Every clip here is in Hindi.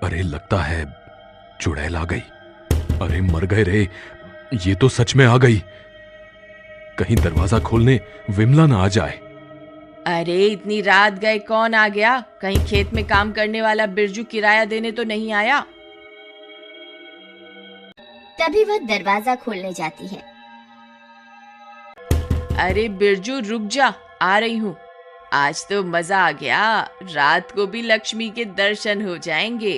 अरे लगता है चुड़ैल आ गई। अरे मर गए रे, ये तो सच में आ गई। कहीं दरवाजा खोलने विमला ना आ जाए। अरे इतनी रात गए कौन आ गया? कहीं खेत में काम करने वाला बिरजू किराया देने तो नहीं आया? तभी वह दरवाजा खोलने जाती है। अरे बिरजू रुक जा, आ रही हूँ। आज तो मजा आ गया, रात को भी लक्ष्मी के दर्शन हो जाएंगे।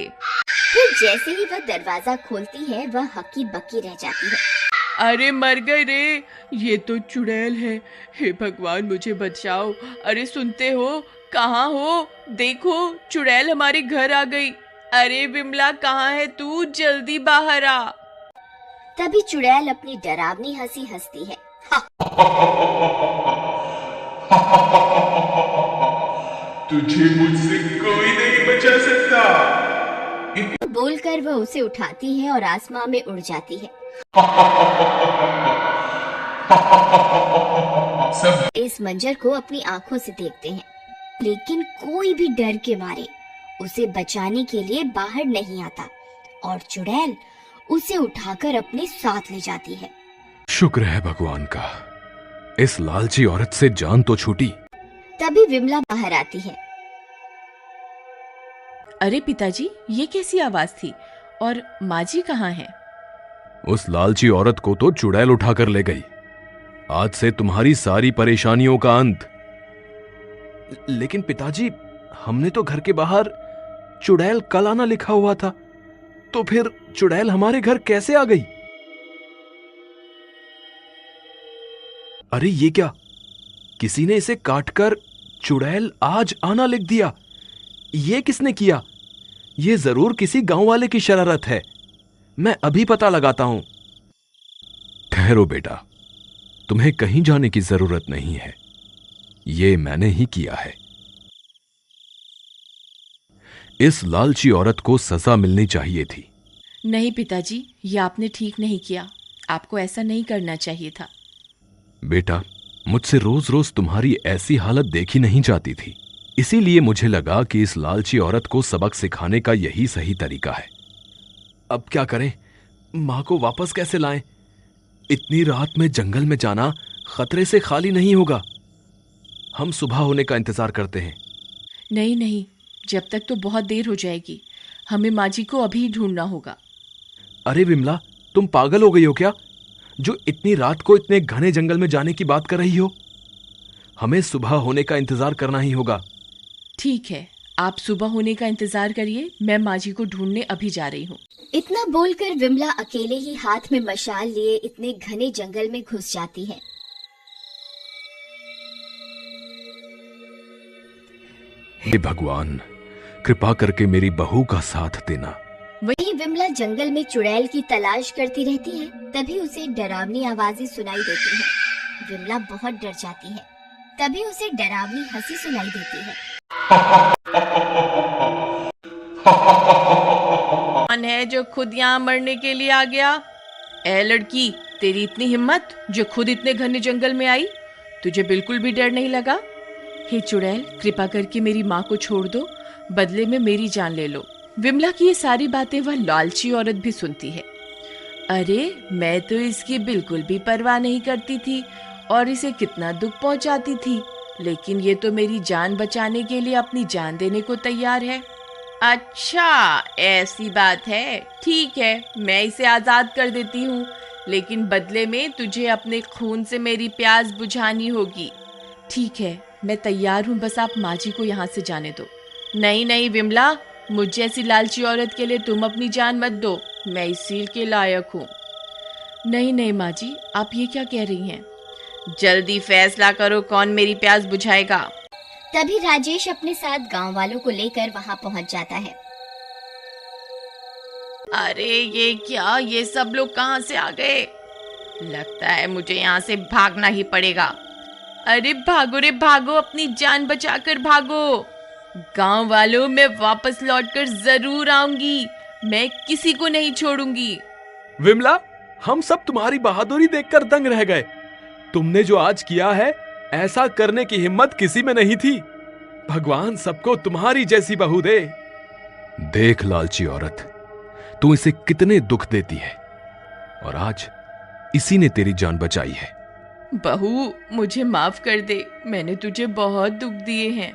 फिर जैसे ही वह दरवाजा खोलती है वह हक्की बक्की रह जाती है। अरे मर गए रे, ये तो चुड़ैल है। हे भगवान मुझे बचाओ। अरे सुनते हो? कहाँ हो? देखो चुड़ैल हमारे घर आ गई। अरे विमला कहाँ है तू? जल्दी बाहर आ। तभी चुड़ैल अपनी डरावनी हंसी हंसती है। तुझे मुझसे कोई नहीं बचा सकता। बोलकर वह उसे उठाती है और आसमां में उड़ जाती है। सब इस मंजर को अपनी आंखों से देखते हैं, लेकिन कोई भी डर के मारे उसे बचाने के लिए बाहर नहीं आता और चुड़ैल उसे उठाकर अपने साथ ले जाती है। शुक्र है भगवान का, इस लालची औरत से जान तो छूटी। तभी विमला बाहर आती है। अरे पिताजी, ये कैसी आवाज थी? और माँ जी कहाँ है? उस लालची औरत को तो चुड़ैल उठाकर ले गई। आज से तुम्हारी सारी परेशानियों का अंत। लेकिन पिताजी, हमने तो घर के बाहर चुड़ैल कल आना लिखा हुआ था, तो फिर चुड़ैल हमारे घर कैसे आ गई? अरे ये क्या, किसी ने इसे काटकर चुड़ैल आज आना लिख दिया। ये किसने किया? ये जरूर किसी गांव वाले की शरारत है। मैं अभी पता लगाता हूं। ठहरो बेटा, तुम्हें कहीं जाने की जरूरत नहीं है। ये मैंने ही किया है। इस लालची औरत को सजा मिलनी चाहिए थी। नहीं पिताजी, ये आपने ठीक नहीं किया। आपको ऐसा नहीं करना चाहिए था। बेटा, मुझसे रोज रोज तुम्हारी ऐसी हालत देखी नहीं जाती थी, इसीलिए मुझे लगा कि इस लालची औरत को सबक सिखाने का यही सही तरीका है। अब क्या करें? मां को वापस कैसे लाएं? इतनी रात में जंगल में जाना खतरे से खाली नहीं होगा। हम सुबह होने का इंतजार करते हैं। नहीं नहीं, जब तक तो बहुत देर हो जाएगी। हमें माँ जी को अभी ढूंढना होगा। अरे विमला, तुम पागल हो गई हो क्या, जो इतनी रात को इतने घने जंगल में जाने की बात कर रही हो? हमें सुबह होने का इंतजार करना ही होगा। ठीक है, आप सुबह होने का इंतजार करिए, मैं माँ जी को ढूंढने अभी जा रही हूँ। इतना बोलकर विमला अकेले ही हाथ में मशाल लिए इतने घने जंगल में घुस जाती है। हे भगवान, कृपा करके मेरी बहू का साथ देना। वहीं विमला जंगल में चुड़ैल की तलाश करती रहती है। तभी उसे डरावनी आवाजें सुनाई देती हैं। विमला बहुत डर जाती है। तभी उसे डरावनी हंसी सुनाई देती है। कौन है जो खुद यहाँ मरने के लिए आ गया? ए लड़की, तेरी इतनी हिम्मत जो खुद इतने घने जंगल में आई? तुझे बिल्कुल भी डर नहीं लगा? हे चुड़ैल, कृपा करके मेरी माँ को छोड़ दो, बदले में मेरी जान ले लो। विमला की ये सारी बातें वह लालची औरत भी सुनती है। अरे मैं तो इसकी बिल्कुल भी परवाह नहीं करती थी और इसे कितना दुख पहुंचाती थी, लेकिन ये तो मेरी जान बचाने के लिए अपनी जान देने को तैयार है। अच्छा ऐसी बात है, ठीक है, मैं इसे आजाद कर देती हूँ, लेकिन बदले में तुझे अपने खून से मेरी प्यास बुझानी होगी। ठीक है, मैं तैयार हूँ, बस आप माँ जी को यहाँ से जाने दो। नहीं नहीं विमला, मुझ जैसी लालची औरत के लिए तुम अपनी जान मत दो, मैं इस सील के लायक हूँ। नहीं नहीं माँ जी, आप ये क्या कह रही हैं? जल्दी फैसला करो, कौन मेरी प्यास बुझाएगा। तभी राजेश अपने साथ गांव वालों को लेकर वहां पहुंच जाता है। अरे ये क्या, ये सब लोग कहाँ से आ गए? लगता है मुझे यहाँ से भागना ही पड़ेगा। अरे भागो रे भागो, अपनी जान बचाकर भागो। गांव वालों, मैं वापस लौटकर जरूर आऊंगी, मैं किसी को नहीं छोड़ूंगी। विमला, हम सब तुम्हारी बहादुरी देखकर दंग रह गए। तुमने जो आज किया है, ऐसा करने की हिम्मत किसी में नहीं थी। भगवान सबको तुम्हारी जैसी बहू दे। देख लालची औरत, तू इसे कितने दुख देती है और आज इसी ने तेरी जान बचाई है। बहू, मुझे माफ कर दे, मैंने तुझे बहुत दुख दिए हैं।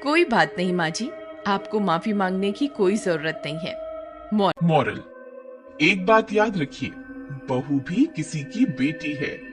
कोई बात नहीं माँ जी, आपको माफी मांगने की कोई जरूरत नहीं है। मॉरल, एक बात याद रखिए, बहू भी किसी की बेटी है।